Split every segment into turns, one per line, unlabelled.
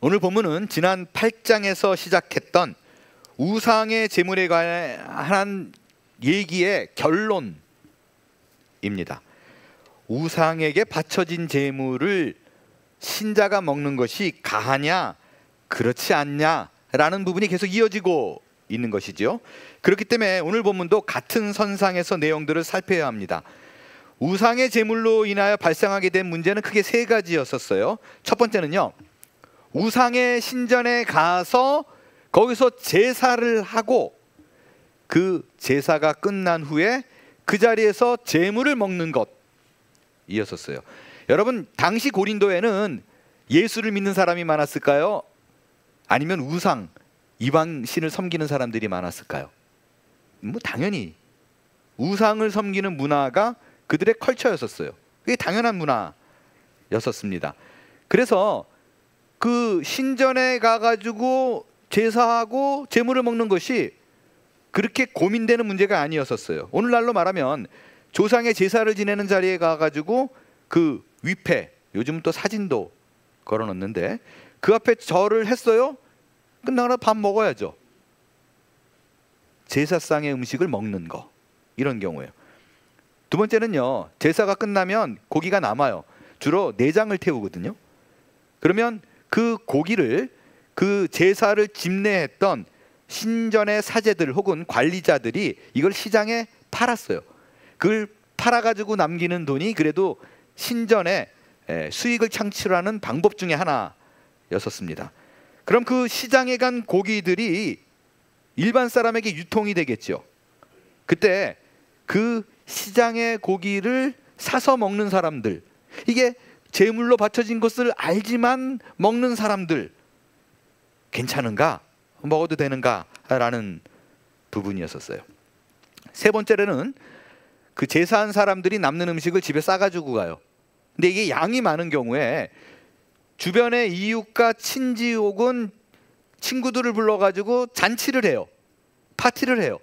오늘 본문은 지난 8장에서 시작했던 우상의 제물에 관한 얘기의 결론입니다. 우상에게 바쳐진 제물을 신자가 먹는 것이 가하냐 그렇지 않냐 라는 부분이 계속 이어지고 있는 것이죠. 그렇기 때문에 오늘 본문도 같은 선상에서 내용들을 살펴야 합니다. 우상의 제물로 인하여 발생하게 된 문제는 크게 세 가지였었어요. 첫 번째는요, 우상의 신전에 가서 거기서 제사를 하고 그 제사가 끝난 후에 그 자리에서 제물을 먹는 것이었었어요. 여러분, 당시 고린도에는 예수를 믿는 사람이 많았을까요? 아니면 우상, 이방신을 섬기는 사람들이 많았을까요? 뭐 당연히 우상을 섬기는 문화가 그들의 컬처였었어요. 그게 당연한 문화였었습니다. 그래서 그 신전에 가가지고 제사하고 제물을 먹는 것이 그렇게 고민되는 문제가 아니었었어요. 오늘날로 말하면 조상의 제사를 지내는 자리에 가가지고 그 위패, 요즘 또 사진도 걸어놓는데 그 앞에 절을 했어요. 끝나고 밥 먹어야죠. 제사상의 음식을 먹는 거, 이런 경우예요. 두 번째는요, 제사가 끝나면 고기가 남아요. 주로 내장을 태우거든요. 그러면 그 고기를, 그 제사를 집례했던 신전의 사제들 혹은 관리자들이 이걸 시장에 팔았어요. 그걸 팔아가지고 남기는 돈이 그래도 신전에 수익을 창출하는 방법 중에 하나였었습니다. 그럼 그 시장에 간 고기들이 일반 사람에게 유통이 되겠죠. 그때 그 시장의 고기를 사서 먹는 사람들, 이게 제물로 바쳐진 것을 알지만 먹는 사람들, 괜찮은가? 먹어도 되는가? 라는 부분이었었어요. 세 번째로는 그 제사한 사람들이 남는 음식을 집에 싸가지고 가요. 근데 이게 양이 많은 경우에 주변의 이웃과 친지 혹은 친구들을 불러가지고 잔치를 해요. 파티를 해요.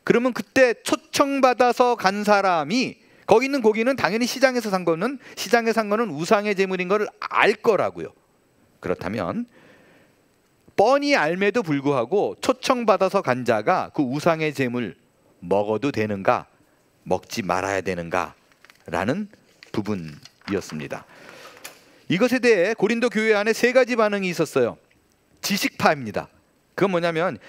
그러면 그때 초청받아서 간 사람이 거기 있는 고기는 당연히 시장에서 산 거는, 시장에 산 거는 우상의 제물인 걸 알 거라고요. 그렇다면 뻔히 알매도 불구하고 초청받아서 간 자가 그 우상의 제물 먹어도 되는가, 먹지 말아야 되는가 라는 부분이었습니다. 이것에 대해 고린도 교회 안에 세 가지 반응이 있었어요. 지식파입니다. 그건 뭐냐면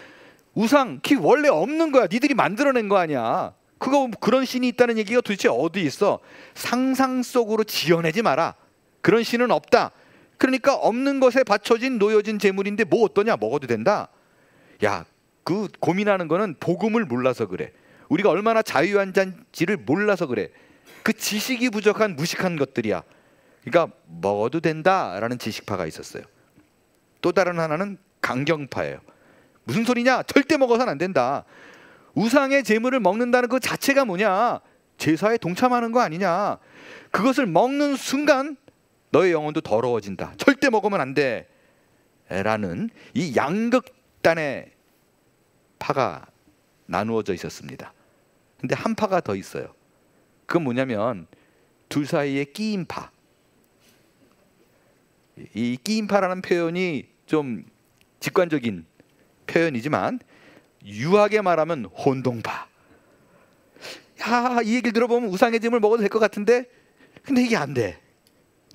우상 원래 없는 거야. 니들이 만들어낸 거 아니야. 그거 그런 신이 있다는 얘기가 도대체 어디 있어? 상상 속으로 지어내지 마라. 그런 신은 없다. 그러니까 없는 것에 바쳐진 놓여진 제물인데 뭐 어떠냐, 먹어도 된다. 야, 그 고민하는 거는 복음을 몰라서 그래. 우리가 얼마나 자유한 자인지를 몰라서 그래. 그 지식이 부족한 무식한 것들이야. 그러니까 먹어도 된다라는 지식파가 있었어요. 또 다른 하나는 강경파예요. 무슨 소리냐? 절대 먹어서는 안 된다. 우상의 제물을 먹는다는 그 자체가 뭐냐? 제사에 동참하는 거 아니냐? 그것을 먹는 순간 너의 영혼도 더러워진다. 절대 먹으면 안 돼. 라는 이 양극단의 파가 나누어져 있었습니다. 근데 한 파가 더 있어요. 그건 뭐냐면 둘 사이에 끼임파. 이 끼임파라는 표현이 좀 직관적인 표현이지만 유하게 말하면 혼동파. 야, 이 얘기를 들어보면 우상의 제물 먹어도 될 것 같은데 근데 이게 안 돼.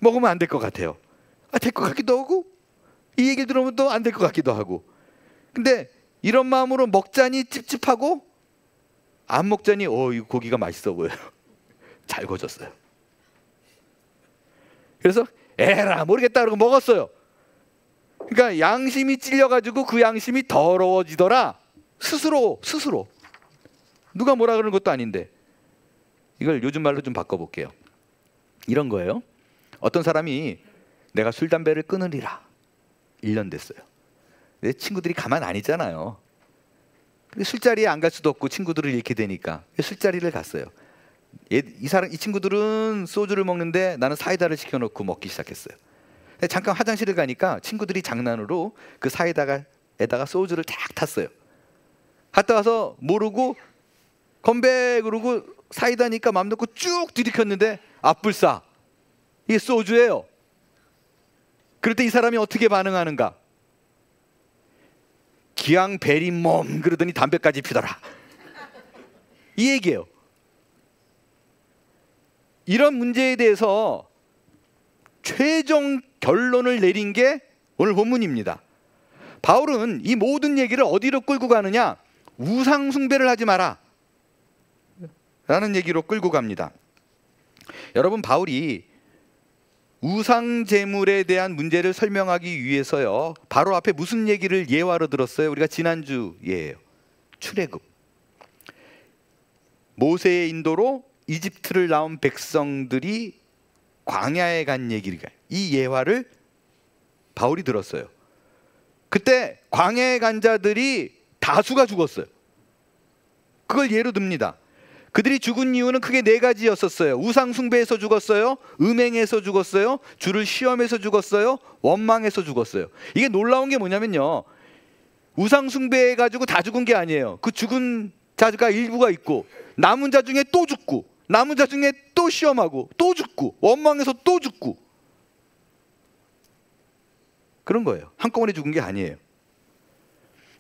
먹으면 안 될 것 같아요. 될 것 같기도 하고 이 얘기를 들어보면 또 안 될 것 같기도 하고. 근데 이런 마음으로 먹자니 찝찝하고 안 먹자니 이 고기가 맛있어 보여요. 잘 구워졌어요. 그래서 에라 모르겠다 그러고 먹었어요. 그러니까 양심이 찔려가지고 그 양심이 더러워지더라. 스스로 누가 뭐라 그러는 것도 아닌데. 이걸 요즘 말로 좀 바꿔볼게요. 이런 거예요. 어떤 사람이 내가 술 담배를 끊으리라 1년 됐어요. 내 친구들이 가만 안 있잖아요. 근데 술자리에 안 갈 수도 없고 친구들을 잃게 되니까 술자리를 갔어요. 이 친구들은 소주를 먹는데 나는 사이다를 시켜놓고 먹기 시작했어요. 잠깐 화장실을 가니까 친구들이 장난으로 그 사이다에다가 소주를 탁 탔어요. 갔다 와서 모르고 건배 그러고 사이다니까 맘 놓고 쭉 들이켰는데 앞불싸 이게 소주예요. 그럴 때 이 사람이 어떻게 반응하는가? 기왕 베린 몸 그러더니 담배까지 피더라. 이 얘기예요. 이런 문제에 대해서 최종 결론을 내린 게 오늘 본문입니다. 바울은 이 모든 얘기를 어디로 끌고 가느냐? 우상 숭배를 하지 마라 라는 얘기로 끌고 갑니다. 여러분, 바울이 우상 제물에 대한 문제를 설명하기 위해서요, 바로 앞에 무슨 얘기를 예화로 들었어요? 우리가 지난주 예예요. 출애굽. 모세의 인도로 이집트를 나온 백성들이 광야에 간 얘기를, 이 예화를 바울이 들었어요. 그때 광야에 간 자들이 다수가 죽었어요. 그걸 예로 듭니다. 그들이 죽은 이유는 크게 네 가지였었어요. 우상 숭배에서 죽었어요, 음행에서 죽었어요, 주를 시험해서 죽었어요, 원망해서 죽었어요. 이게 놀라운 게 뭐냐면요, 우상 숭배해가지고 다 죽은 게 아니에요. 그 죽은 자가 일부가 있고 남은 자 중에 또 죽고 남은 자 중에 또 시험하고 또 죽고 원망해서 또 죽고, 그런 거예요. 한꺼번에 죽은 게 아니에요.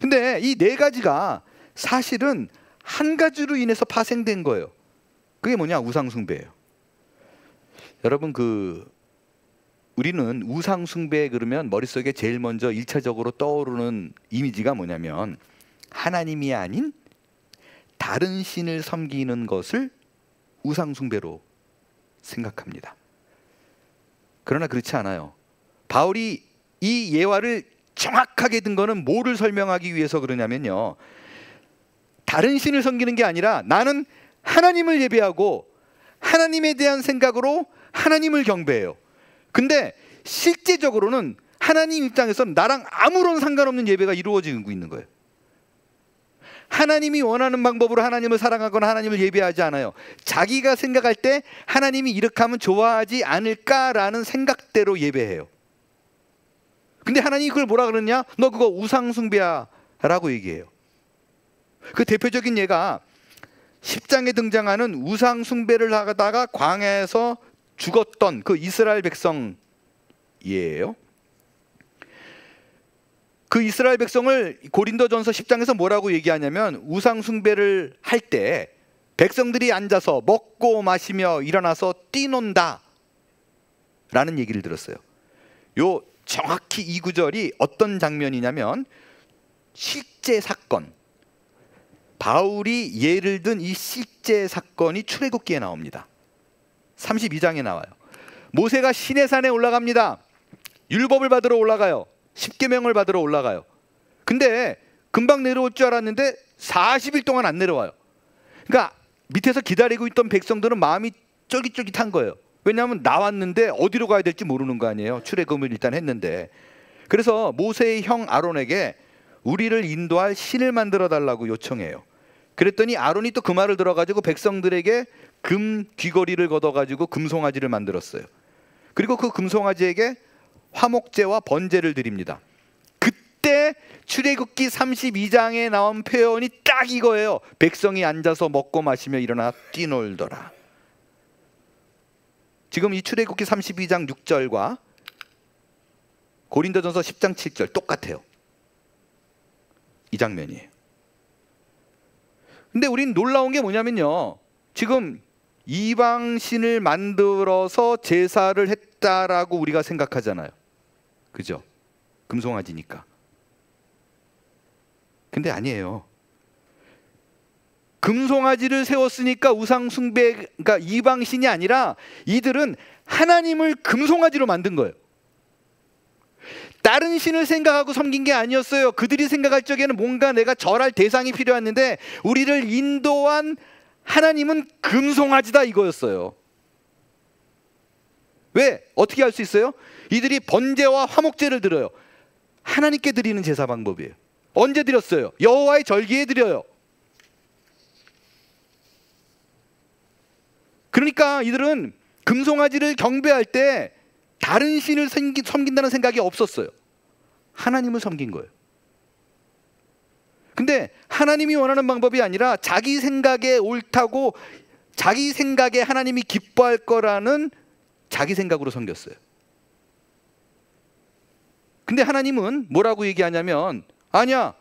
근데 이 네 가지가 사실은 한 가지로 인해서 파생된 거예요. 그게 뭐냐? 우상 숭배예요. 여러분, 우리는 우상 숭배 그러면 머릿속에 제일 먼저 1차적으로 떠오르는 이미지가 뭐냐면 하나님이 아닌 다른 신을 섬기는 것을 우상 숭배로 생각합니다. 그러나 그렇지 않아요. 바울이 이 예화를 정확하게 든 거는 뭐를 설명하기 위해서 그러냐면요, 다른 신을 섬기는 게 아니라 나는 하나님을 예배하고 하나님에 대한 생각으로 하나님을 경배해요. 근데 실제적으로는 하나님 입장에서는 나랑 아무런 상관없는 예배가 이루어지고 있는 거예요. 하나님이 원하는 방법으로 하나님을 사랑하거나 하나님을 예배하지 않아요. 자기가 생각할 때 하나님이 이렇게 하면 좋아하지 않을까라는 생각대로 예배해요. 근데 하나님이 그걸 뭐라 그러냐? 너 그거 우상 숭배야 라고 얘기해요. 그 대표적인 예가 10장에 등장하는 우상 숭배를 하다가 광야에서 죽었던 그 이스라엘 백성 예예요. 그 이스라엘 백성을 고린도전서 10장에서 뭐라고 얘기하냐면, 우상 숭배를 할 때 백성들이 앉아서 먹고 마시며 일어나서 뛰논다 라는 얘기를 들었어요. 요 정확히 이 구절이 어떤 장면이냐면 실제 사건, 바울이 예를 든 이 실제 사건이 출애굽기에 나옵니다. 32장에 나와요. 모세가 시내산에 올라갑니다. 율법을 받으러 올라가요. 십계명을 받으러 올라가요. 근데 금방 내려올 줄 알았는데 40일 동안 안 내려와요. 그러니까 밑에서 기다리고 있던 백성들은 마음이 쫄깃쫄깃한 거예요. 왜냐하면 나왔는데 어디로 가야 될지 모르는 거 아니에요. 출애굽을 일단 했는데. 그래서 모세의 형 아론에게 우리를 인도할 신을 만들어 달라고 요청해요. 그랬더니 아론이 또 그 말을 들어가지고 백성들에게 금 귀걸이를 걷어가지고 금송아지를 만들었어요. 그리고 그 금송아지에게 화목제와 번제를 드립니다. 그때 출애굽기 32장에 나온 표현이 딱 이거예요. 백성이 앉아서 먹고 마시며 일어나 뛰놀더라. 지금 이 출애굽기 32장 6절과 고린도전서 10장 7절 똑같아요. 이 장면이에요. 근데 우린 놀라운 게 뭐냐면요, 지금 이방신을 만들어서 제사를 했다라고 우리가 생각하잖아요. 그죠? 금송아지니까. 근데 아니에요. 금송아지를 세웠으니까 우상숭배가 이방신이 아니라 이들은 하나님을 금송아지로 만든 거예요. 다른 신을 생각하고 섬긴 게 아니었어요. 그들이 생각할 적에는 뭔가 내가 절할 대상이 필요했는데 우리를 인도한 하나님은 금송아지다 이거였어요. 왜? 어떻게 할 수 있어요? 이들이 번제와 화목제를 드려요. 하나님께 드리는 제사 방법이에요. 언제 드렸어요? 여호와의 절기에 드려요. 그러니까 이들은 금송아지를 경배할 때 다른 신을 섬긴다는 생각이 없었어요. 하나님을 섬긴 거예요. 근데 하나님이 원하는 방법이 아니라 자기 생각에 옳다고, 자기 생각에 하나님이 기뻐할 거라는 자기 생각으로 섬겼어요. 근데 하나님은 뭐라고 얘기하냐면, 아니야,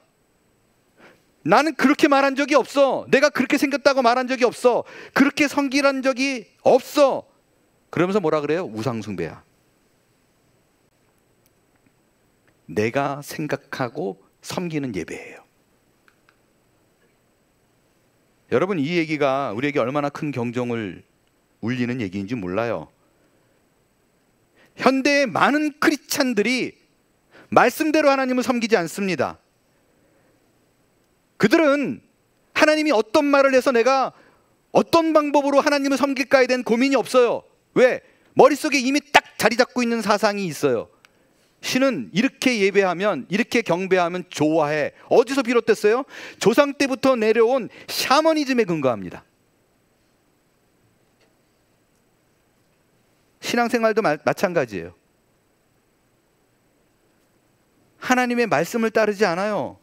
나는 그렇게 말한 적이 없어. 내가 그렇게 생겼다고 말한 적이 없어. 그렇게 섬기란 적이 없어. 그러면서 뭐라 그래요? 우상숭배야. 내가 생각하고 섬기는 예배예요. 여러분, 이 얘기가 우리에게 얼마나 큰 경종을 울리는 얘기인지 몰라요. 현대의 많은 크리스찬들이 말씀대로 하나님을 섬기지 않습니다. 그들은 하나님이 어떤 말을 해서 내가 어떤 방법으로 하나님을 섬길까에 대한 고민이 없어요. 왜? 머릿속에 이미 딱 자리 잡고 있는 사상이 있어요. 신은 이렇게 예배하면, 이렇게 경배하면 좋아해. 어디서 비롯됐어요? 조상 때부터 내려온 샤머니즘에 근거합니다. 신앙생활도 마찬가지예요. 하나님의 말씀을 따르지 않아요.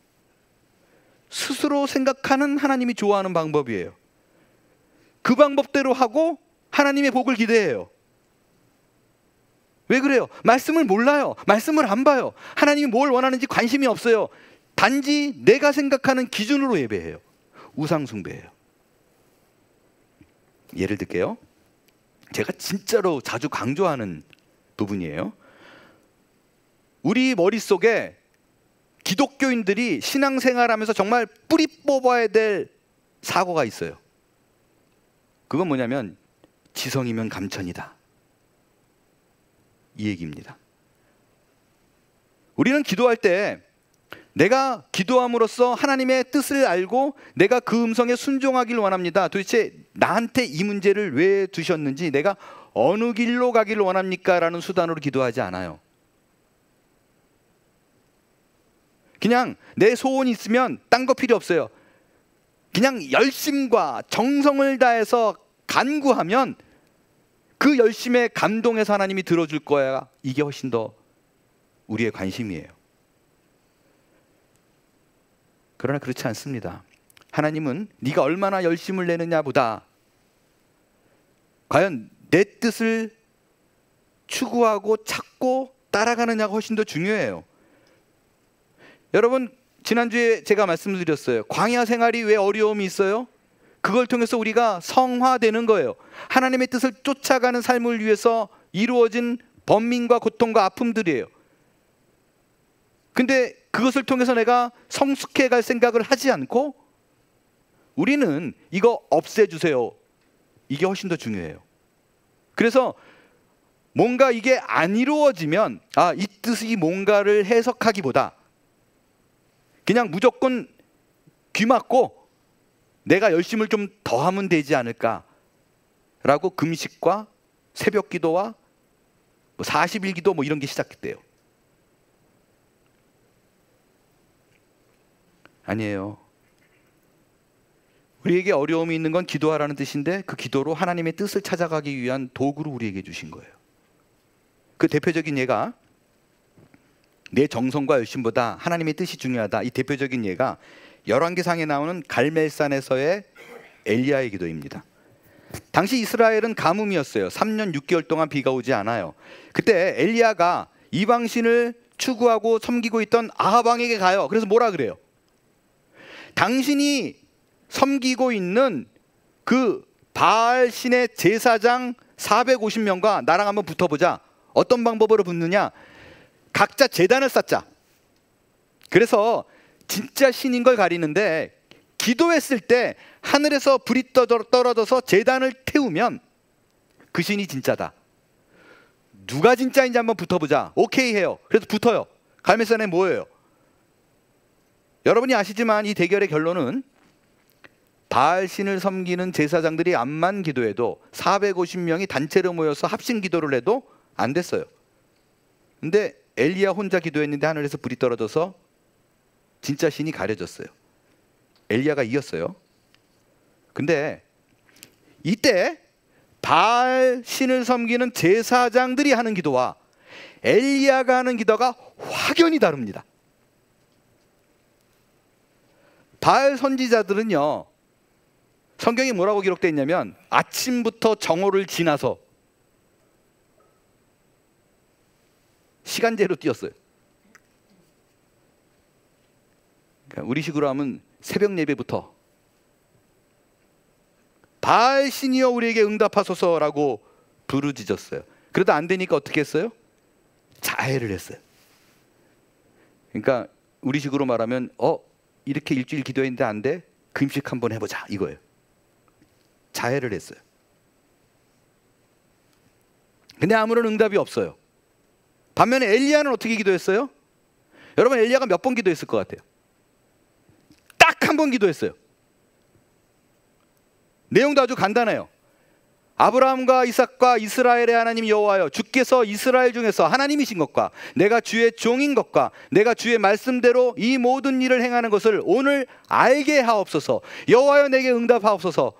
스스로 생각하는 하나님이 좋아하는 방법이에요. 그 방법대로 하고 하나님의 복을 기대해요. 왜 그래요? 말씀을 몰라요. 말씀을 안 봐요. 하나님이 뭘 원하는지 관심이 없어요. 단지 내가 생각하는 기준으로 예배해요. 우상숭배예요. 예를 들게요. 제가 진짜로 자주 강조하는 부분이에요. 우리 머릿속에 기독교인들이 신앙생활하면서 정말 뿌리 뽑아야 될 사고가 있어요. 그건 뭐냐면 지성이면 감천이다, 이 얘기입니다. 우리는 기도할 때 내가 기도함으로써 하나님의 뜻을 알고 내가 그 음성에 순종하길 원합니다. 도대체 나한테 이 문제를 왜 두셨는지, 내가 어느 길로 가기를 원합니까? 라는 수단으로 기도하지 않아요. 그냥 내 소원이 있으면 딴 거 필요 없어요. 그냥 열심과 정성을 다해서 간구하면 그 열심에 감동해서 하나님이 들어줄 거야. 이게 훨씬 더 우리의 관심이에요. 그러나 그렇지 않습니다. 하나님은 네가 얼마나 열심을 내느냐 보다 과연 내 뜻을 추구하고 찾고 따라가느냐가 훨씬 더 중요해요. 여러분, 지난주에 제가 말씀드렸어요. 광야 생활이 왜 어려움이 있어요? 그걸 통해서 우리가 성화되는 거예요. 하나님의 뜻을 쫓아가는 삶을 위해서 이루어진 번민과 고통과 아픔들이에요. 근데 그것을 통해서 내가 성숙해 갈 생각을 하지 않고 우리는 이거 없애주세요, 이게 훨씬 더 중요해요. 그래서 뭔가 이게 안 이루어지면 이 뜻이 뭔가를 해석하기보다 그냥 무조건 귀 막고 내가 열심을 좀 더 하면 되지 않을까라고 금식과 새벽 기도와 40일 기도 이런 게 시작됐대요. 아니에요. 우리에게 어려움이 있는 건 기도하라는 뜻인데 그 기도로 하나님의 뜻을 찾아가기 위한 도구로 우리에게 주신 거예요. 그 대표적인 예가 내 정성과 열심보다 하나님의 뜻이 중요하다. 이 대표적인 예가 열왕기상에 나오는 갈멜산에서의 엘리야의 기도입니다. 당시 이스라엘은 가뭄이었어요. 3년 6개월 동안 비가 오지 않아요. 그때 엘리야가 이방신을 추구하고 섬기고 있던 아합 왕에게 가요. 그래서 뭐라 그래요? 당신이 섬기고 있는 그 바알 신의 제사장 450명과 나랑 한번 붙어보자. 어떤 방법으로 붙느냐? 각자 제단을 쌓자. 그래서 진짜 신인 걸 가리는데 기도했을 때 하늘에서 불이 떨어져서 제단을 태우면 그 신이 진짜다. 누가 진짜인지 한번 붙어보자. 오케이 해요. 그래서 붙어요. 갈멜산에 뭐예요? 여러분이 아시지만 이 대결의 결론은 바알 신을 섬기는 제사장들이 암만 기도해도 450명이 단체로 모여서 합심 기도를 해도 안 됐어요. 근데 엘리야 혼자 기도했는데 하늘에서 불이 떨어져서 진짜 신이 가려졌어요. 엘리야가 이겼어요. 근데 이때 바알 신을 섬기는 제사장들이 하는 기도와 엘리야가 하는 기도가 확연히 다릅니다. 바알 선지자들은요, 성경에 뭐라고 기록되어 있냐면 아침부터 정오를 지나서 시간제로 뛰었어요. 우리 식으로 하면 새벽 예배부터 바알 신이여 우리에게 응답하소서라고 부르짖었어요. 그러다 안 되니까 어떻게 했어요? 자해를 했어요. 그러니까 우리 식으로 말하면 이렇게 일주일 기도했는데 안 돼? 금식 한번 해보자 이거예요. 자해를 했어요. 근데 아무런 응답이 없어요. 반면에 엘리야는 어떻게 기도했어요? 여러분, 엘리야가 몇 번 기도했을 것 같아요? 딱 한 번 기도했어요. 내용도 아주 간단해요. 아브라함과 이삭과 이스라엘의 하나님 여호와여, 주께서 이스라엘 중에서 하나님이신 것과 내가 주의 종인 것과 내가 주의 말씀대로 이 모든 일을 행하는 것을 오늘 알게 하옵소서. 여호와여, 내게 응답하옵소서.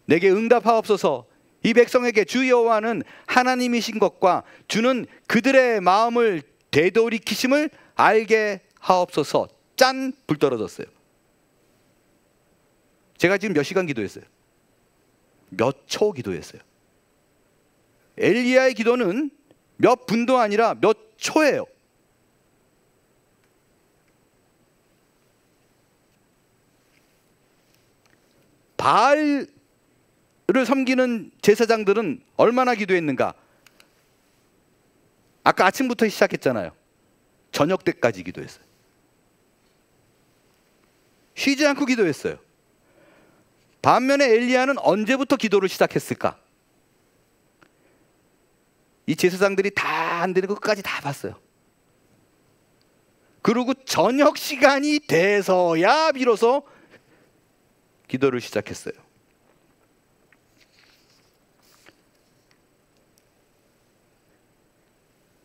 내게 응답하옵소서. 이 백성에게 주 여호와는 하나님이신 것과 주는 그들의 마음을 되돌이키심을 알게 하옵소서. 짠! 불 떨어졌어요. 제가 지금 몇 시간 기도했어요? 몇 초 기도했어요. 엘리야의 기도는 몇 분도 아니라 몇 초예요. 바알을 섬기는 제사장들은 얼마나 기도했는가? 아까 아침부터 시작했잖아요. 저녁 때까지 기도했어요. 쉬지 않고 기도했어요. 반면에 엘리야는 언제부터 기도를 시작했을까? 이 제사장들이 다 안 되는 거 끝까지 다 봤어요. 그리고 저녁 시간이 돼서야 비로소 기도를 시작했어요.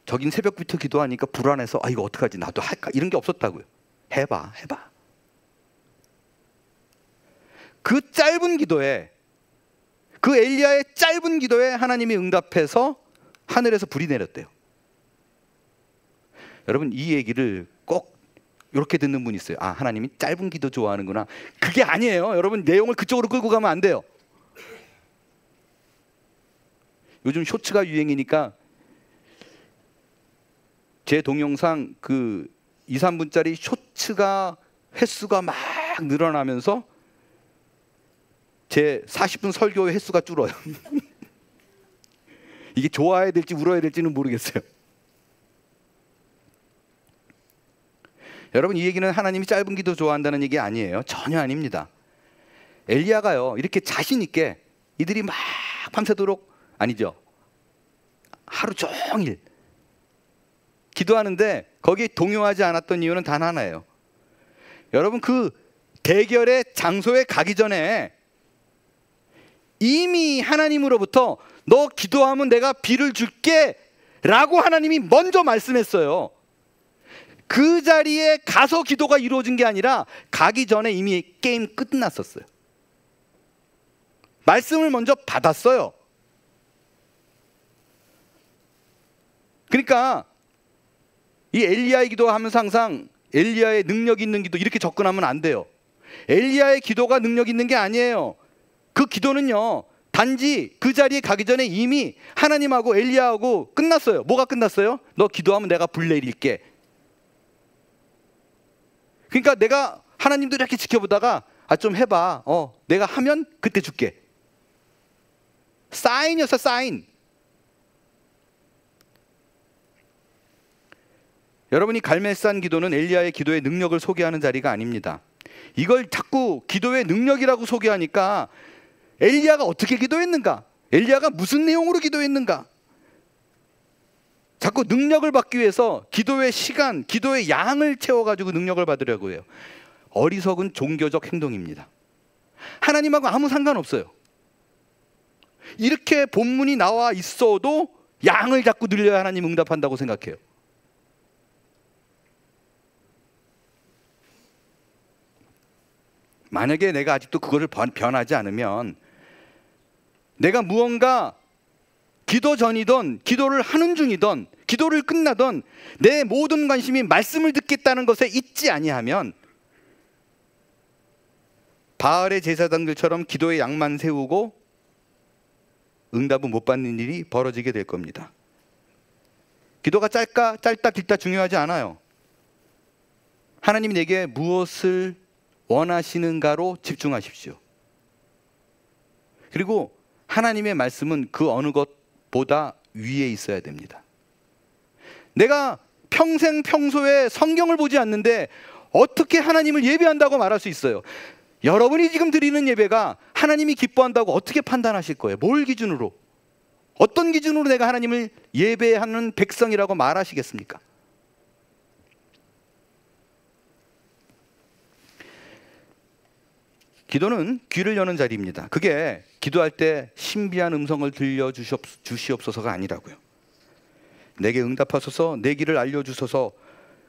저긴 새벽부터 기도하니까 불안해서 이거 어떡하지, 나도 할까, 이런 게 없었다고요. 해봐. 그 짧은 기도에, 그 엘리야의 짧은 기도에 하나님이 응답해서 하늘에서 불이 내렸대요. 여러분, 이 얘기를 꼭 이렇게 듣는 분이 있어요. 하나님이 짧은 기도 좋아하는구나. 그게 아니에요. 여러분, 내용을 그쪽으로 끌고 가면 안 돼요. 요즘 쇼츠가 유행이니까 제 동영상 그 2, 3분짜리 쇼츠가 횟수가 막 늘어나면서 제 40분 설교의 횟수가 줄어요. 이게 좋아해야 될지 울어야 될지는 모르겠어요. 여러분, 이 얘기는 하나님이 짧은 기도 좋아한다는 얘기 아니에요. 전혀 아닙니다. 엘리야가요, 이렇게 자신 있게 이들이 막 밤새도록, 아니죠, 하루 종일 기도하는데 거기에 동요하지 않았던 이유는 단 하나예요. 여러분, 그 대결의 장소에 가기 전에 이미 하나님으로부터 너 기도하면 내가 비를 줄게 라고 하나님이 먼저 말씀했어요. 그 자리에 가서 기도가 이루어진 게 아니라 가기 전에 이미 게임 끝났었어요. 말씀을 먼저 받았어요. 그러니까 이 엘리야의 기도하면서 항상 엘리야의 능력 있는 기도 이렇게 접근하면 안 돼요. 엘리야의 기도가 능력 있는 게 아니에요. 그 기도는요, 단지 그 자리에 가기 전에 이미 하나님하고 엘리야하고 끝났어요. 뭐가 끝났어요? 너 기도하면 내가 불 내릴게. 그러니까 내가 하나님도 이렇게 지켜보다가 좀 해봐. 내가 하면 그때 줄게. 사인이었어, 사인. 여러분이 갈멜산 기도는 엘리야의 기도의 능력을 소개하는 자리가 아닙니다. 이걸 자꾸 기도의 능력이라고 소개하니까 엘리야가 어떻게 기도했는가? 엘리야가 무슨 내용으로 기도했는가? 자꾸 능력을 받기 위해서 기도의 시간, 기도의 양을 채워가지고 능력을 받으려고 해요. 어리석은 종교적 행동입니다. 하나님하고 아무 상관없어요. 이렇게 본문이 나와 있어도 양을 자꾸 늘려야 하나님 응답한다고 생각해요. 만약에 내가 아직도 그거를 변하지 않으면 내가 무언가 기도 전이든 기도를 하는 중이든 기도를 끝나든 내 모든 관심이 말씀을 듣겠다는 것에 있지 아니하면 바알의 제사장들처럼 기도의 양만 세우고 응답은 못 받는 일이 벌어지게 될 겁니다. 기도가 짧다 길다 중요하지 않아요. 하나님이 내게 무엇을 원하시는가로 집중하십시오. 그리고 하나님의 말씀은 그 어느 것보다 위에 있어야 됩니다. 내가 평소에 성경을 보지 않는데 어떻게 하나님을 예배한다고 말할 수 있어요? 여러분이 지금 드리는 예배가 하나님이 기뻐한다고 어떻게 판단하실 거예요? 뭘 기준으로? 어떤 기준으로 내가 하나님을 예배하는 백성이라고 말하시겠습니까? 기도는 귀를 여는 자리입니다. 그게 기도할 때 신비한 음성을 들려주시옵소서가 아니라고요. 내게 응답하소서, 내 길을 알려주소서,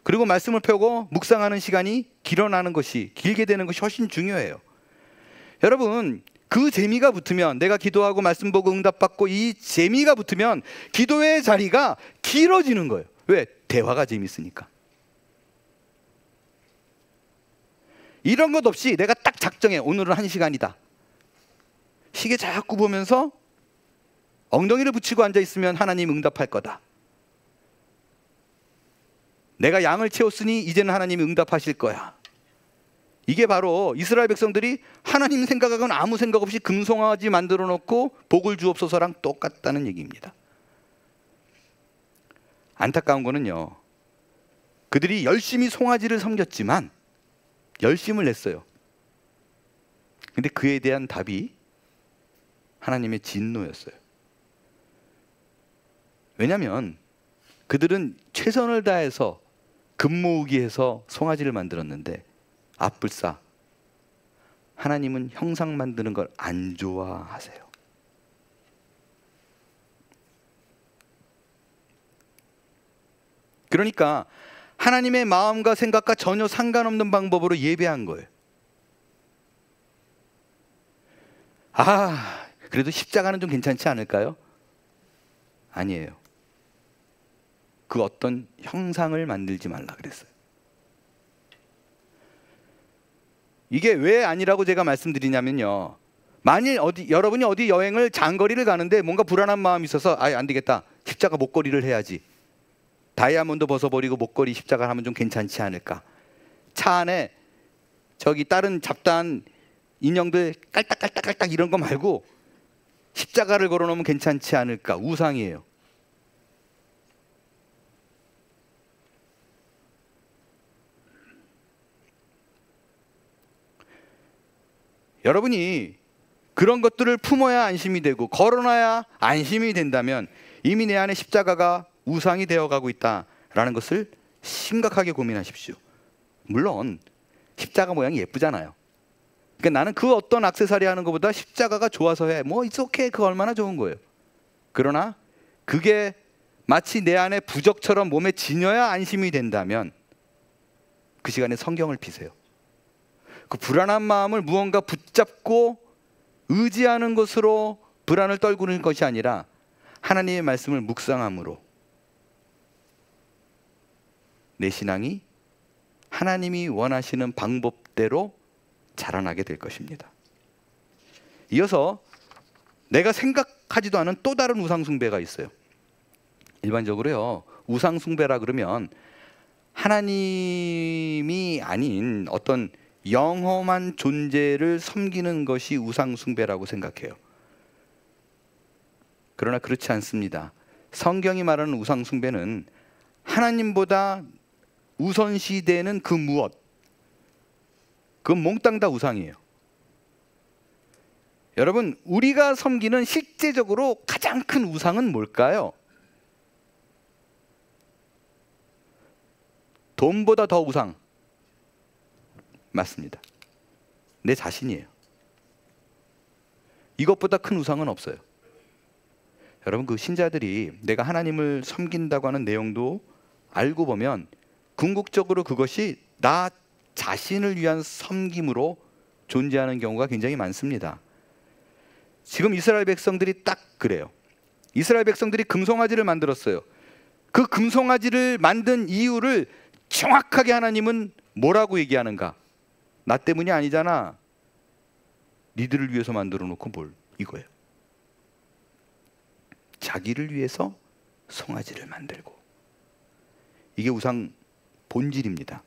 그리고 말씀을 펴고 묵상하는 시간이 길게 되는 것이 훨씬 중요해요. 여러분, 그 재미가 붙으면, 내가 기도하고 말씀 보고 응답받고 이 재미가 붙으면 기도의 자리가 길어지는 거예요. 왜? 대화가 재밌으니까. 이런 것 없이 내가 딱 작정해, 오늘은 1시간이다. 시계 자꾸 보면서 엉덩이를 붙이고 앉아있으면 하나님 응답할 거다. 내가 양을 채웠으니 이제는 하나님이 응답하실 거야. 이게 바로 이스라엘 백성들이 하나님 생각하고는 아무 생각 없이 금송아지 만들어 놓고 복을 주옵소서랑 똑같다는 얘기입니다. 안타까운 거는요, 그들이 열심히 송아지를 섬겼지만 열심을 냈어요. 근데 그에 대한 답이 하나님의 진노였어요. 왜냐하면 그들은 최선을 다해서 금 모으기 해서 송아지를 만들었는데 앞불싸 하나님은 형상 만드는 걸 안 좋아하세요. 그러니까 하나님의 마음과 생각과 전혀 상관없는 방법으로 예배한 거예요. 그래도 십자가는 좀 괜찮지 않을까요? 아니에요. 그 어떤 형상을 만들지 말라 그랬어요. 이게 왜 아니라고 제가 말씀드리냐면요, 만일 여러분이 어디 여행을 장거리를 가는데 뭔가 불안한 마음이 있어서 안 되겠다, 십자가 목걸이를 해야지, 다이아몬드 벗어버리고 목걸이 십자가를 하면 좀 괜찮지 않을까, 차 안에 저기 다른 잡다한 인형들 깔딱깔딱깔딱 이런 거 말고 십자가를 걸어놓으면 괜찮지 않을까, 우상이에요. 여러분이 그런 것들을 품어야 안심이 되고 걸어놔야 안심이 된다면 이미 내 안에 십자가가 우상이 되어가고 있다라는 것을 심각하게 고민하십시오. 물론 십자가 모양이 예쁘잖아요. 그러니까 나는 그 어떤 액세서리 하는 것보다 십자가가 좋아서 해, 뭐 it's okay, 그거 얼마나 좋은 거예요. 그러나 그게 마치 내 안에 부적처럼 몸에 지녀야 안심이 된다면 그 시간에 성경을 피세요. 그 불안한 마음을 무언가 붙잡고 의지하는 것으로 불안을 떨구는 것이 아니라 하나님의 말씀을 묵상함으로 내 신앙이 하나님이 원하시는 방법대로 자라나게 될 것입니다. 이어서 내가 생각하지도 않은 또 다른 우상 숭배가 있어요. 일반적으로요, 우상 숭배라 그러면 하나님이 아닌 어떤 영험한 존재를 섬기는 것이 우상 숭배라고 생각해요. 그러나 그렇지 않습니다. 성경이 말하는 우상 숭배는 하나님보다 우선시되는 그 무엇, 그건 몽땅 다 우상이에요. 여러분, 우리가 섬기는 실제적으로 가장 큰 우상은 뭘까요? 돈보다 더 우상. 맞습니다. 내 자신이에요. 이것보다 큰 우상은 없어요. 여러분, 그 신자들이 내가 하나님을 섬긴다고 하는 내용도 알고 보면 궁극적으로 그것이 나 자신을 위한 섬김으로 존재하는 경우가 굉장히 많습니다. 지금 이스라엘 백성들이 딱 그래요. 이스라엘 백성들이 금송아지를 만들었어요. 그 금송아지를 만든 이유를 정확하게 하나님은 뭐라고 얘기하는가? 나 때문이 아니잖아. 니들을 위해서 만들어 놓고 뭘, 이거예요. 자기를 위해서 송아지를 만들고. 이게 우상 본질입니다.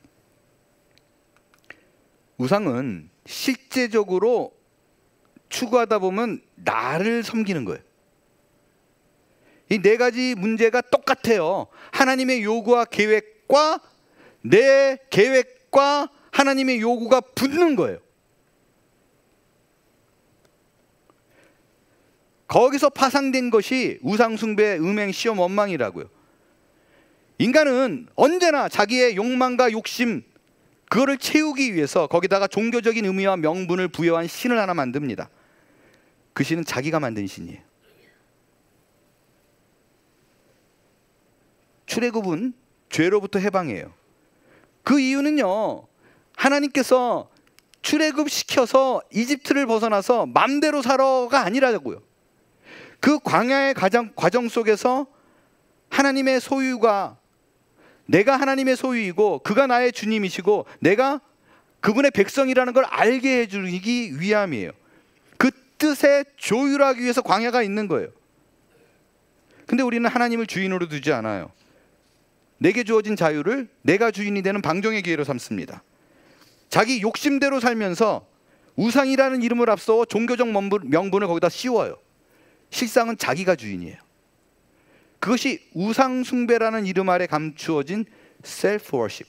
우상은 실제적으로 추구하다 보면 나를 섬기는 거예요. 이 네 가지 문제가 똑같아요. 하나님의 요구와 계획과 내 계획과 하나님의 요구가 붙는 거예요. 거기서 파생된 것이 우상숭배, 음행, 시험, 원망이라고요. 인간은 언제나 자기의 욕망과 욕심, 그거를 채우기 위해서 거기다가 종교적인 의미와 명분을 부여한 신을 하나 만듭니다. 그 신은 자기가 만든 신이에요. 출애굽은 죄로부터 해방이에요. 그 이유는요, 하나님께서 출애굽시켜서 이집트를 벗어나서 맘대로 살아가 아니라고요. 그 광야의 과정 속에서 하나님의 소유가, 내가 하나님의 소유이고 그가 나의 주님이시고 내가 그분의 백성이라는 걸 알게 해주기 위함이에요. 그 뜻에 조율하기 위해서 광야가 있는 거예요. 근데 우리는 하나님을 주인으로 두지 않아요. 내게 주어진 자유를 내가 주인이 되는 방종의 기회로 삼습니다. 자기 욕심대로 살면서 우상이라는 이름을 앞서 종교적 명분을 거기다 씌워요. 실상은 자기가 주인이에요. 그것이 우상숭배라는 이름 아래 감추어진 셀프 워십,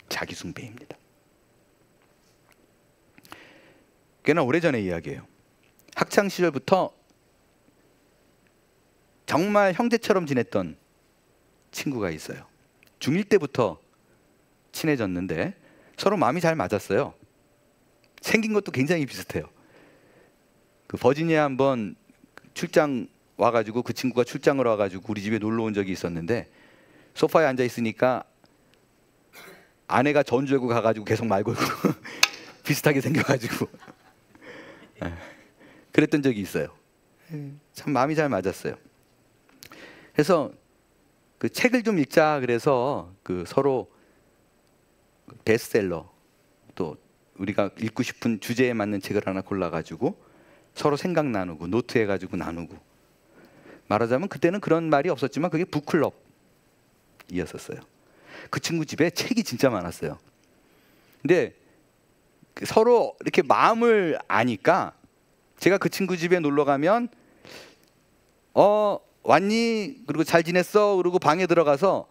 자기숭배입니다. 꽤나 오래전의 이야기예요. 학창시절부터 정말 형제처럼 지냈던 친구가 있어요. 중1 때부터 친해졌는데 서로 마음이 잘 맞았어요. 생긴 것도 굉장히 비슷해요. 그 버지니아 한번 출장 와가지고, 그 친구가 출장을 와가지고 우리 집에 놀러 온 적이 있었는데, 소파에 앉아 있으니까 아내가 전주하고 가가지고 계속 말 걸고 비슷하게 생겨가지고 그랬던 적이 있어요. 참 마음이 잘 맞았어요. 그래서 그 책을 좀 읽자 그래서 그 서로 베스트셀러, 또 우리가 읽고 싶은 주제에 맞는 책을 하나 골라가지고 서로 생각 나누고 노트해가지고 나누고, 말하자면 그때는 그런 말이 없었지만 그게 북클럽이었었어요. 그 친구 집에 책이 진짜 많았어요. 근데 서로 이렇게 마음을 아니까 제가 그 친구 집에 놀러 가면 왔니? 그리고 잘 지냈어? 그리고 방에 들어가서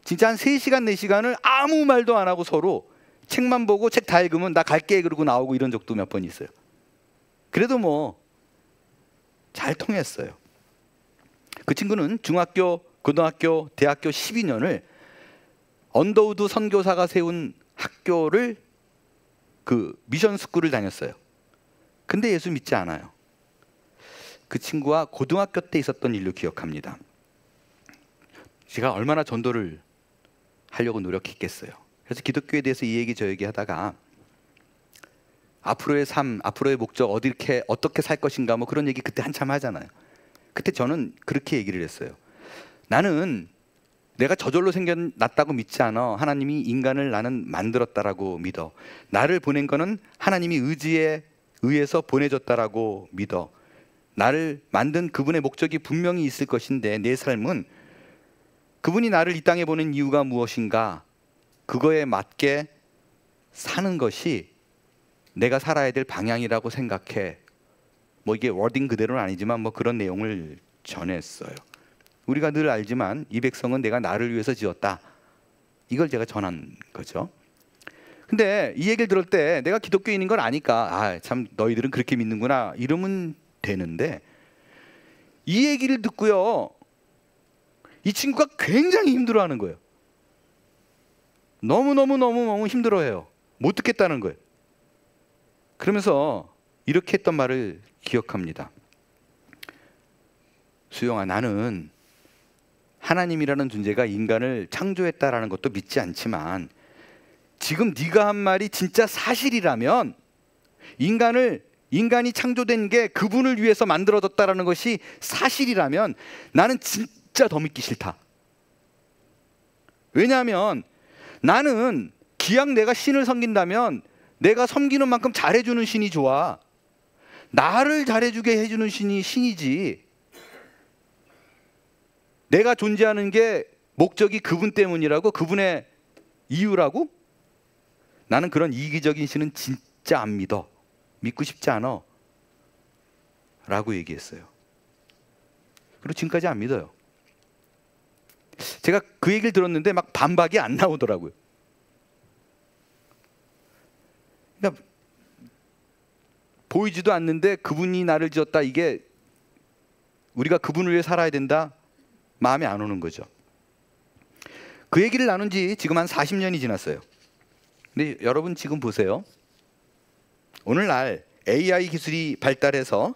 진짜 한 3시간 4시간을 아무 말도 안 하고 서로 책만 보고 책 다 읽으면 나 갈게 그러고 나오고 이런 적도 몇 번 있어요. 그래도 뭐 잘 통했어요. 그 친구는 중학교, 고등학교, 대학교 12년을 언더우드 선교사가 세운 학교를, 그 미션 스쿨을 다녔어요. 근데 예수 믿지 않아요. 그 친구와 고등학교 때 있었던 일로 기억합니다. 제가 얼마나 전도를 하려고 노력했겠어요. 그래서 기독교에 대해서 이 얘기 저 얘기 하다가 앞으로의 삶, 앞으로의 목적, 어떻게 살 것인가 뭐 그런 얘기 그때 한참 하잖아요. 그때 저는 그렇게 얘기를 했어요. 나는 내가 저절로 생겨났다고 믿지 않아. 하나님이 인간을 나는 만들었다라고 믿어. 나를 보낸 거는 하나님이 의지에 의해서 보내줬다라고 믿어. 나를 만든 그분의 목적이 분명히 있을 것인데 내 삶은 그분이 나를 이 땅에 보낸 이유가 무엇인가, 그거에 맞게 사는 것이 내가 살아야 될 방향이라고 생각해. 뭐 이게 워딩 그대로는 아니지만 뭐 그런 내용을 전했어요. 우리가 늘 알지만 이 백성은 내가 나를 위해서 지었다, 이걸 제가 전한 거죠. 근데 이 얘기를 들을 때 내가 기독교인인 걸 아니까 참 너희들은 그렇게 믿는구나 이러면 되는데, 이 얘기를 듣고요 이 친구가 굉장히 힘들어하는 거예요. 너무 힘들어해요. 못 듣겠다는 거예요. 그러면서 이렇게 했던 말을 기억합니다. 수영아, 나는 하나님이라는 존재가 인간을 창조했다라는 것도 믿지 않지만 지금 네가 한 말이 진짜 사실이라면, 인간이 창조된 게 그분을 위해서 만들어졌다라는 것이 사실이라면 나는 진짜 더 믿기 싫다. 왜냐하면 나는 기왕 내가 신을 섬긴다면 내가 섬기는 만큼 잘해주는 신이 좋아. 나를 잘해주게 해주는 신이 신이지. 내가 존재하는 게 목적이 그분 때문이라고, 그분의 이유라고? 나는 그런 이기적인 신은 진짜 안 믿어. 믿고 싶지 않아. 라고 얘기했어요. 그리고 지금까지 안 믿어요. 제가 그 얘기를 들었는데 막 반박이 안 나오더라고요. 그러니까 보이지도 않는데 그분이 나를 지었다. 이게 우리가 그분을 위해 살아야 된다. 마음에 안 오는 거죠. 그 얘기를 나눈 지 지금 한 40년이 지났어요. 근데 여러분 지금 보세요. 오늘날 AI 기술이 발달해서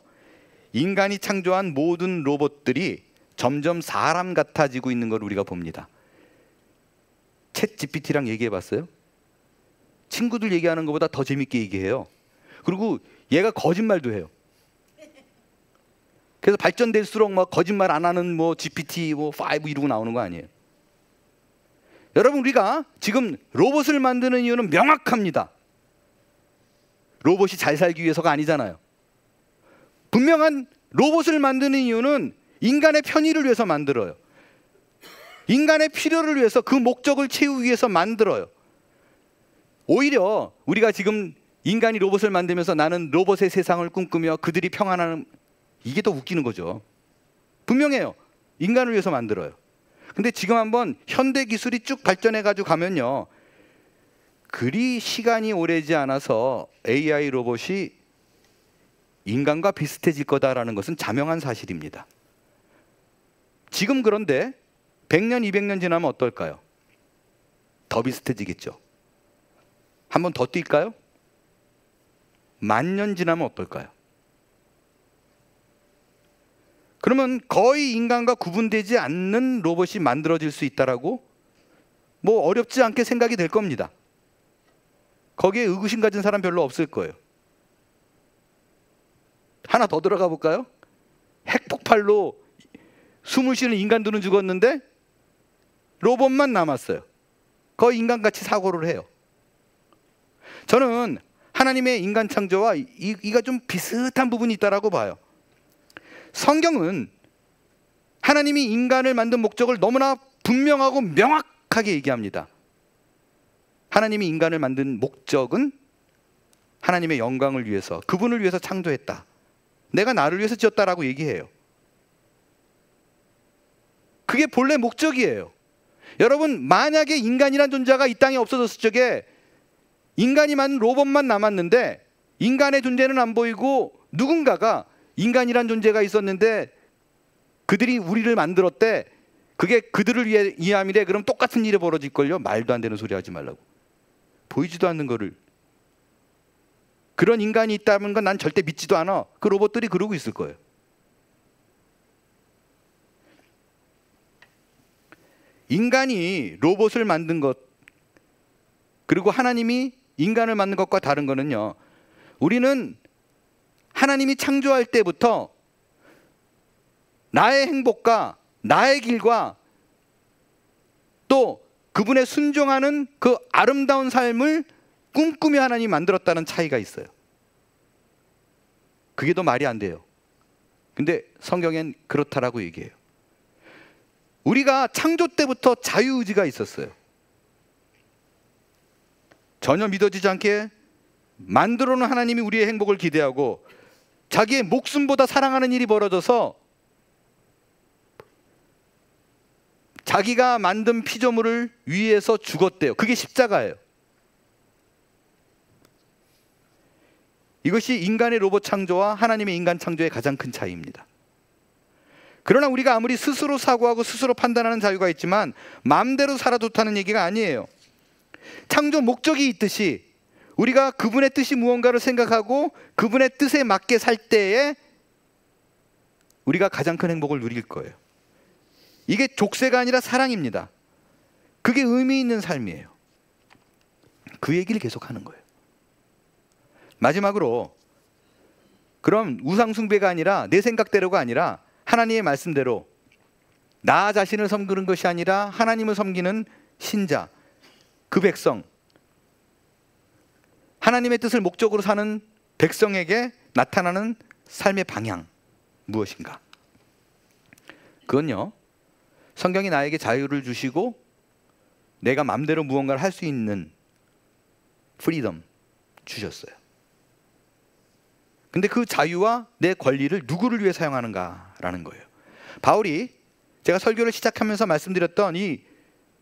인간이 창조한 모든 로봇들이 점점 사람 같아지고 있는 걸 우리가 봅니다. 챗 GPT랑 얘기해 봤어요? 친구들 얘기하는 것보다 더 재밌게 얘기해요. 그리고 얘가 거짓말도 해요. 그래서 발전될수록 막 거짓말 안 하는 뭐 GPT 뭐 5 이러고 나오는 거 아니에요. 여러분, 우리가 지금 로봇을 만드는 이유는 명확합니다. 로봇이 잘 살기 위해서가 아니잖아요. 분명한 로봇을 만드는 이유는 인간의 편의를 위해서 만들어요. 인간의 필요를 위해서, 그 목적을 채우기 위해서 만들어요. 오히려 우리가 지금 인간이 로봇을 만들면서 나는 로봇의 세상을 꿈꾸며 그들이 평안하는, 이게 더 웃기는 거죠. 분명해요. 인간을 위해서 만들어요. 근데 지금 한번 현대 기술이 쭉 발전해 가지고 가면요, 그리 시간이 오래지 않아서 AI 로봇이 인간과 비슷해질 거다라는 것은 자명한 사실입니다. 지금 그런데 100년, 200년 지나면 어떨까요? 더 비슷해지겠죠. 한번 더 뛸까요? 10,000년 지나면 어떨까요? 그러면 거의 인간과 구분되지 않는 로봇이 만들어질 수 있다라고 뭐 어렵지 않게 생각이 될 겁니다. 거기에 의구심 가진 사람 별로 없을 거예요. 하나 더 들어가 볼까요? 핵폭발로 숨을 쉬는 인간들은 죽었는데 로봇만 남았어요. 거의 인간같이 사고를 해요. 저는 하나님의 인간 창조와 이가 좀 비슷한 부분이 있다라고 봐요. 성경은 하나님이 인간을 만든 목적을 너무나 분명하고 명확하게 얘기합니다. 하나님이 인간을 만든 목적은 하나님의 영광을 위해서, 그분을 위해서 창조했다. 내가 나를 위해서 지었다라고 얘기해요. 그게 본래 목적이에요. 여러분, 만약에 인간이란 존재가 이 땅에 없어졌을 적에 인간이 만든 로봇만 남았는데 인간의 존재는 안 보이고 누군가가 인간이란 존재가 있었는데 그들이 우리를 만들었대. 그게 그들을 위해 이함이래. 그럼 똑같은 일이 벌어질걸요. 말도 안 되는 소리 하지 말라고. 보이지도 않는 거를. 그런 인간이 있다는 건 난 절대 믿지도 않아. 그 로봇들이 그러고 있을 거예요. 인간이 로봇을 만든 것, 그리고 하나님이 인간을 만든 것과 다른 거는요, 우리는 하나님이 창조할 때부터 나의 행복과 나의 길과 또 그분의 순종하는 그 아름다운 삶을 꿈꾸며 하나님이 만들었다는 차이가 있어요. 그게 더 말이 안 돼요. 근데 성경엔 그렇다라고 얘기해요. 우리가 창조 때부터 자유의지가 있었어요. 전혀 믿어지지 않게 만들어놓은 하나님이 우리의 행복을 기대하고 자기의 목숨보다 사랑하는 일이 벌어져서 자기가 만든 피조물을 위해서 죽었대요. 그게 십자가예요. 이것이 인간의 로봇 창조와 하나님의 인간 창조의 가장 큰 차이입니다. 그러나 우리가 아무리 스스로 사고하고 스스로 판단하는 자유가 있지만 마음대로 살아도 좋다는 얘기가 아니에요. 창조 목적이 있듯이 우리가 그분의 뜻이 무언가를 생각하고 그분의 뜻에 맞게 살 때에 우리가 가장 큰 행복을 누릴 거예요. 이게 족쇄가 아니라 사랑입니다. 그게 의미 있는 삶이에요. 그 얘기를 계속하는 거예요. 마지막으로, 그럼 우상 숭배가 아니라 내 생각대로가 아니라 하나님의 말씀대로 나 자신을 섬기는 것이 아니라 하나님을 섬기는 신자, 그 백성, 하나님의 뜻을 목적으로 사는 백성에게 나타나는 삶의 방향 무엇인가? 그건요, 성경이 나에게 자유를 주시고 내가 마음대로 무언가를 할 수 있는 프리덤 주셨어요. 근데 그 자유와 내 권리를 누구를 위해 사용하는가라는 거예요. 바울이 제가 설교를 시작하면서 말씀드렸던 이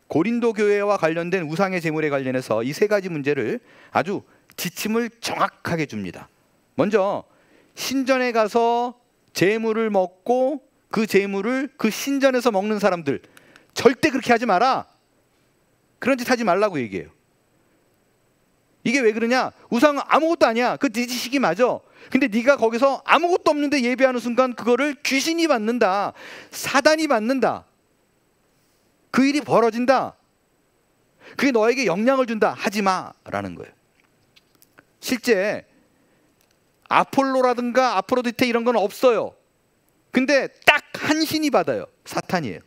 고린도 교회와 관련된 우상의 제물에 관련해서 이 세 가지 문제를 아주 지침을 정확하게 줍니다. 먼저 신전에 가서 제물을 먹고 그 제물을 그 신전에서 먹는 사람들 절대 그렇게 하지 마라. 그런 짓 하지 말라고 얘기해요. 이게 왜 그러냐? 우상 아무것도 아니야. 그 네 지식이 맞아. 근데 네가 거기서 아무것도 없는데 예배하는 순간 그거를 귀신이 받는다. 사단이 받는다. 그 일이 벌어진다. 그게 너에게 영향을 준다. 하지 마라는 거예요. 실제 아폴로라든가 아프로디테 이런 건 없어요. 근데 딱 한 신이 받아요. 사탄이에요.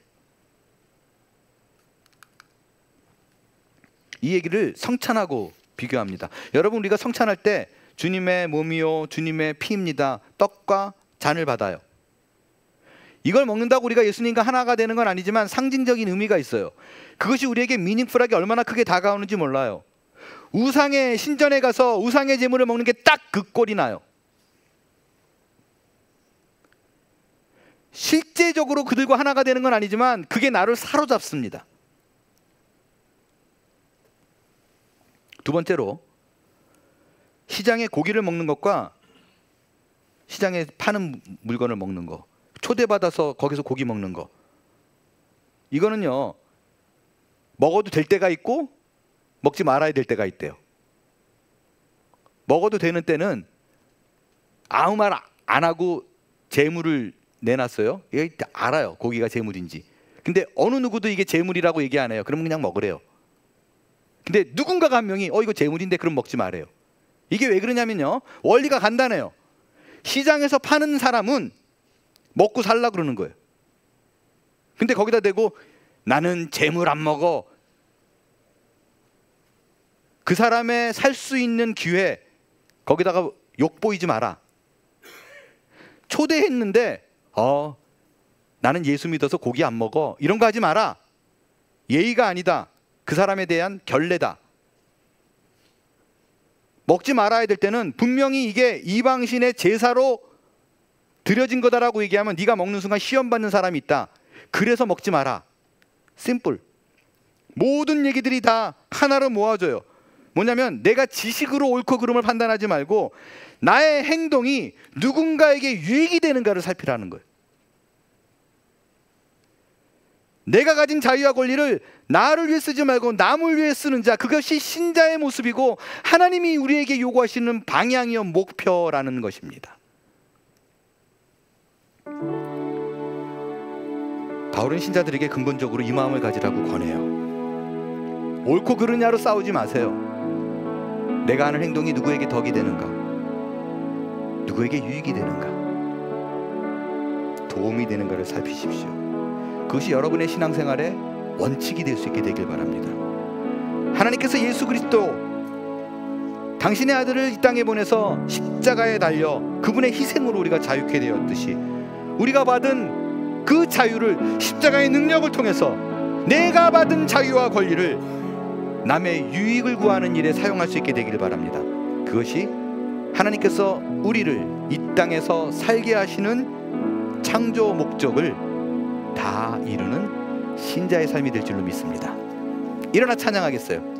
이 얘기를 성찬하고 비교합니다. 여러분, 우리가 성찬할 때 주님의 몸이요 주님의 피입니다. 떡과 잔을 받아요. 이걸 먹는다고 우리가 예수님과 하나가 되는 건 아니지만 상징적인 의미가 있어요. 그것이 우리에게 미닝풀하게 얼마나 크게 다가오는지 몰라요. 우상의 신전에 가서 우상의 제물을 먹는 게 딱 그 꼴이 나요. 실제적으로 그들과 하나가 되는 건 아니지만 그게 나를 사로잡습니다. 두 번째로, 시장에 고기를 먹는 것과 시장에 파는 물건을 먹는 거, 초대받아서 거기서 고기 먹는 거, 이거는요 먹어도 될 때가 있고 먹지 말아야 될 때가 있대요. 먹어도 되는 때는 아무 말 안 하고 재물을 내놨어요. 이게 알아요, 고기가 재물인지. 근데 어느 누구도 이게 재물이라고 얘기 안 해요. 그러면 그냥 먹으래요. 근데 누군가가 한 명이 이거 재물인데 그럼 먹지 말아요. 이게 왜 그러냐면요, 원리가 간단해요. 시장에서 파는 사람은 먹고 살라 그러는 거예요. 근데 거기다 대고 나는 재물 안 먹어. 그 사람의 살 수 있는 기회 거기다가 욕 보이지 마라. 초대했는데 나는 예수 믿어서 고기 안 먹어, 이런 거 하지 마라. 예의가 아니다. 그 사람에 대한 결례다. 먹지 말아야 될 때는 분명히 이게 이방신의 제사로 드려진 거다라고 얘기하면 네가 먹는 순간 시험 받는 사람이 있다. 그래서 먹지 마라. 심플. 모든 얘기들이 다 하나로 모아져요. 뭐냐면 내가 지식으로 옳고 그름을 판단하지 말고 나의 행동이 누군가에게 유익이 되는가를 살피라는 거예요. 내가 가진 자유와 권리를 나를 위해 쓰지 말고 남을 위해 쓰는 자, 그것이 신자의 모습이고 하나님이 우리에게 요구하시는 방향이요 목표라는 것입니다. 바울은 신자들에게 근본적으로 이 마음을 가지라고 권해요. 옳고 그르냐로 싸우지 마세요. 내가 하는 행동이 누구에게 덕이 되는가, 누구에게 유익이 되는가, 도움이 되는가를 살피십시오. 그것이 여러분의 신앙생활의 원칙이 될 수 있게 되길 바랍니다. 하나님께서 예수 그리스도 당신의 아들을 이 땅에 보내서 십자가에 달려 그분의 희생으로 우리가 자유케 되었듯이 우리가 받은 그 자유를 십자가의 능력을 통해서 내가 받은 자유와 권리를 남의 유익을 구하는 일에 사용할 수 있게 되기를 바랍니다. 그것이 하나님께서 우리를 이 땅에서 살게 하시는 창조 목적을 다 이루는 신자의 삶이 될 줄로 믿습니다. 일어나 찬양하겠어요.